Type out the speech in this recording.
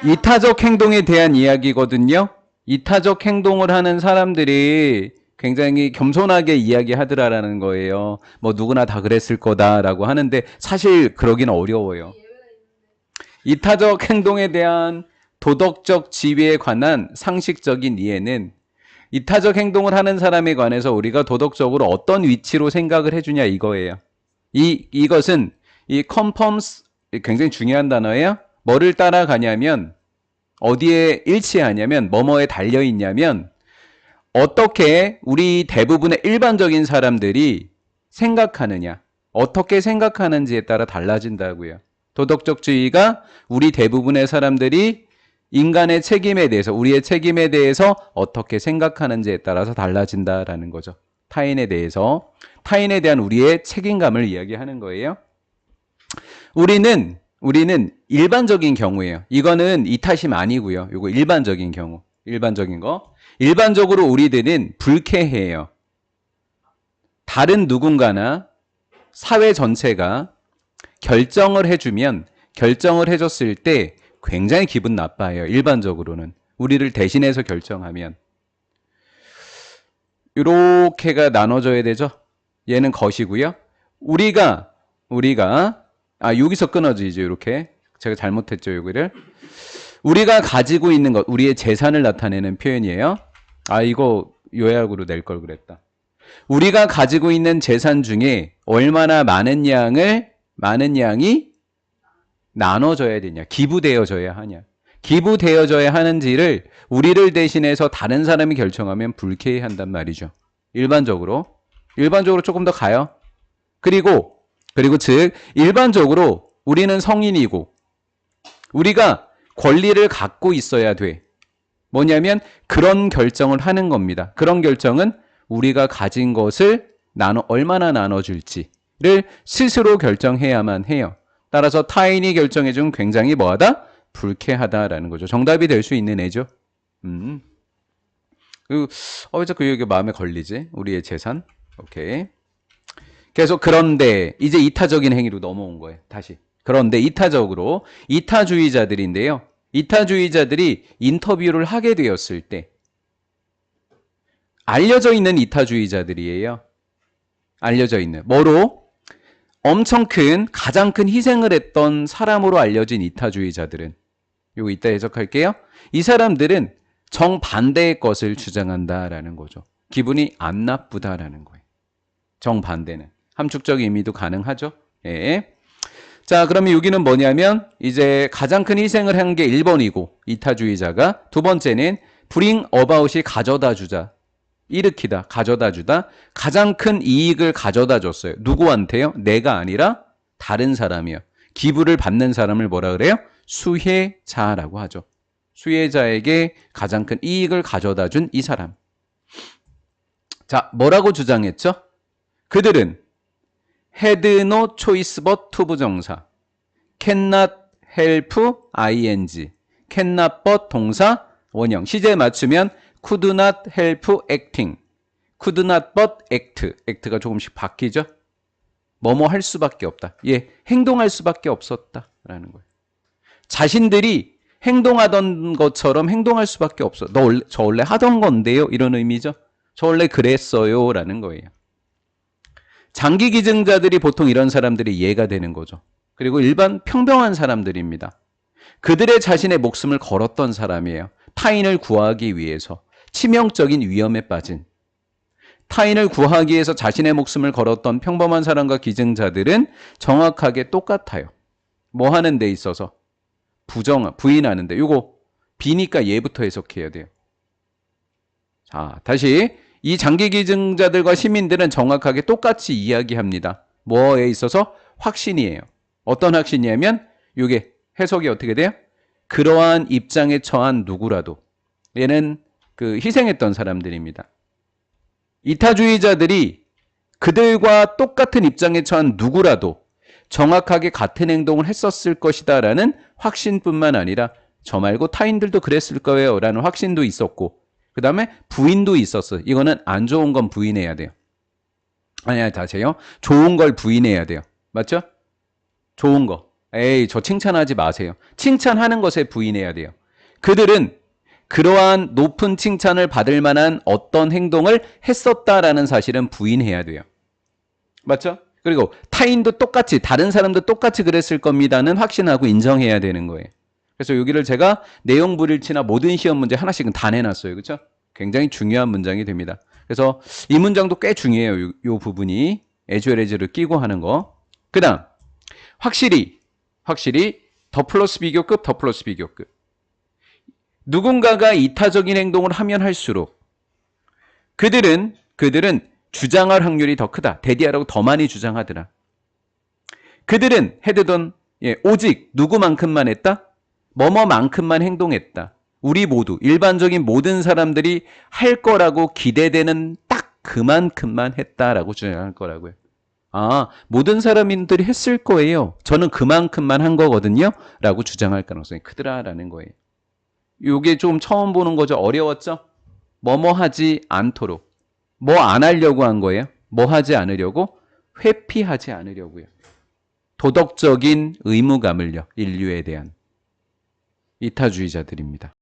이타적 행동에 대한 이야기거든요. 이타적 행동을 하는 사람들이 굉장히 겸손하게 이야기하더라라는 거예요. 뭐 누구나 다 그랬을 거다라고 하는데 사실 그러기는 어려워요. 이타적 행동에 대한 도덕적 지위에 관한 상식적인 이해는 이타적 행동을 하는 사람에 관해서 우리가 도덕적으로 어떤 위치로 생각을 해주냐 이거예요. 이것은 이 conforms 굉장히 중요한 단어예요. 뭐를 따라가냐면 어디에 일치하냐면 뭐뭐에 달려 있냐면 어떻게 우리 대부분의 일반적인 사람들이 생각하느냐 어떻게 생각하는지에 따라 달라진다고요. 도덕적 주의가 우리 대부분의 사람들이 인간의 책임에 대해서 우리의 책임에 대해서 어떻게 생각하는지에 따라서 달라진다라는 거죠. 타인에 대해서 타인에 대한 우리의 책임감을 이야기하는 거예요. 우리는 일반적인 경우예요. 이거는 이 탓이 아니고요. 이거 일반적인 경우. 일반적인 거. 일반적으로 우리들은 불쾌해요. 다른 누군가나 사회 전체가 결정을 해주면 결정을 해줬을 때 굉장히 기분 나빠요. 일반적으로는. 우리를 대신해서 결정하면. 이렇게가 나눠져야 되죠. 얘는 것이고요. 우리가 여기서 끊어지죠. 이렇게. 제가 잘못했죠. 여기를. 우리가 가지고 있는 것, 우리의 재산을 나타내는 표현이에요. 이거 요약으로 낼 걸 그랬다. 우리가 가지고 있는 재산 중에 얼마나 많은 양이 나눠져야 되냐, 기부되어져야 하냐. 기부되어져야 하는지를 우리를 대신해서 다른 사람이 결정하면 불쾌해 한단 말이죠. 일반적으로 조금 더 가요. 그리고 즉 일반적으로 우리는 성인이고 우리가 권리를 갖고 있어야 돼. 뭐냐면 그런 결정을 하는 겁니다. 그런 결정은 우리가 가진 것을 얼마나 나눠줄지를 스스로 결정해야만 해요. 따라서 타인이 결정해주면 굉장히 뭐하다? 불쾌하다라는 거죠. 정답이 될 수 있는 애죠. 왜 자꾸 이게 마음에 걸리지? 우리의 재산. 오케이. 계속 그런데 이제 이타적인 행위로 넘어온 거예요. 다시. 그런데 이타적으로 이타주의자들인데요. 이타주의자들이 인터뷰를 하게 되었을 때 알려져 있는 이타주의자들이에요. 알려져 있는. 뭐로? 엄청 가장 큰 희생을 했던 사람으로 알려진 이타주의자들은 요거 이따 해석할게요. 이 사람들은 정반대의 것을 주장한다라는 거죠. 기분이 안 나쁘다라는 거예요. 정반대는. 함축적 의미도 가능하죠. 예. 자, 그러면 여기는 뭐냐면 이제 가장 큰 희생을 한 게 1번이고 이타주의자가 두 번째는 bring about이 가져다 주자. 일으키다, 가져다 주다. 가장 큰 이익을 가져다 줬어요. 누구한테요? 내가 아니라 다른 사람이요. 기부를 받는 사람을 뭐라 그래요? 수혜자라고 하죠. 수혜자에게 가장 큰 이익을 가져다 준 이 사람. 자, 뭐라고 주장했죠? 그들은 had no choice but to 부정사, cannot help ing, cannot but 동사 원형. 시제에 맞추면 could not help acting, could not but act. act가 조금씩 바뀌죠. 뭐뭐 할 수밖에 없다. 예, 행동할 수밖에 없었다라는 거예요. 자신들이 행동하던 것처럼 행동할 수밖에 없어. 저 원래 하던 건데요. 이런 의미죠. 저 원래 그랬어요. 라는 거예요. 장기 기증자들이 보통 이런 사람들이 이해가 되는 거죠. 그리고 일반 평범한 사람들입니다. 그들의 자신의 목숨을 걸었던 사람이에요. 타인을 구하기 위해서. 치명적인 위험에 빠진. 타인을 구하기 위해서 자신의 목숨을 걸었던 평범한 사람과 기증자들은 정확하게 똑같아요. 뭐 하는 데 있어서? 부인하는데. 요거 B니까 얘부터 해석해야 돼요. 자, 다시. 이 장기 기증자들과 시민들은 정확하게 똑같이 이야기합니다. 뭐에 있어서? 확신이에요. 어떤 확신이냐면 이게 해석이 어떻게 돼요? 그러한 입장에 처한 누구라도 얘는 희생했던 사람들입니다. 이타주의자들이 그들과 똑같은 입장에 처한 누구라도 정확하게 같은 행동을 했었을 것이다 라는 확신뿐만 아니라 저 말고 타인들도 그랬을 거예요 라는 확신도 있었고 그 다음에 부인도 있었어요. 이거는 안 좋은 건 부인해야 돼요. 다시요. 좋은 걸 부인해야 돼요. 맞죠? 좋은 거. 에이, 저 칭찬하지 마세요. 칭찬하는 것에 부인해야 돼요. 그들은 그러한 높은 칭찬을 받을 만한 어떤 행동을 했었다라는 사실은 부인해야 돼요. 맞죠? 그리고 타인도 똑같이, 다른 사람도 똑같이 그랬을 겁니다는 확신하고 인정해야 되는 거예요. 그래서 여기를 제가 내용 불일치나 모든 시험 문제 하나씩은 다 내놨어요. 그렇죠? 굉장히 중요한 문장이 됩니다. 그래서 이 문장도 꽤 중요해요. 이 부분이 as well as를 끼고 하는 거. 그 다음 확실히 더 플러스 비교급, 더 플러스 비교급. 누군가가 이타적인 행동을 하면 할수록 그들은 주장할 확률이 더 크다. 대디하라고 더 많이 주장하더라. 그들은 해드던 오직 누구만큼만 했다? 뭐뭐만큼만 행동했다. 우리 모두 일반적인 모든 사람들이 할 거라고 기대되는 딱 그만큼만 했다라고 주장할 거라고요. 아, 모든 사람들이 했을 거예요. 저는 그만큼만 한 거거든요. 라고 주장할 가능성이 크더라라는 거예요. 이게 좀 처음 보는 거죠. 어려웠죠? 뭐뭐 하지 않도록. 뭐 안 하려고 한 거예요? 뭐 하지 않으려고? 회피하지 않으려고요. 도덕적인 의무감을요. 인류에 대한 이타주의자들입니다.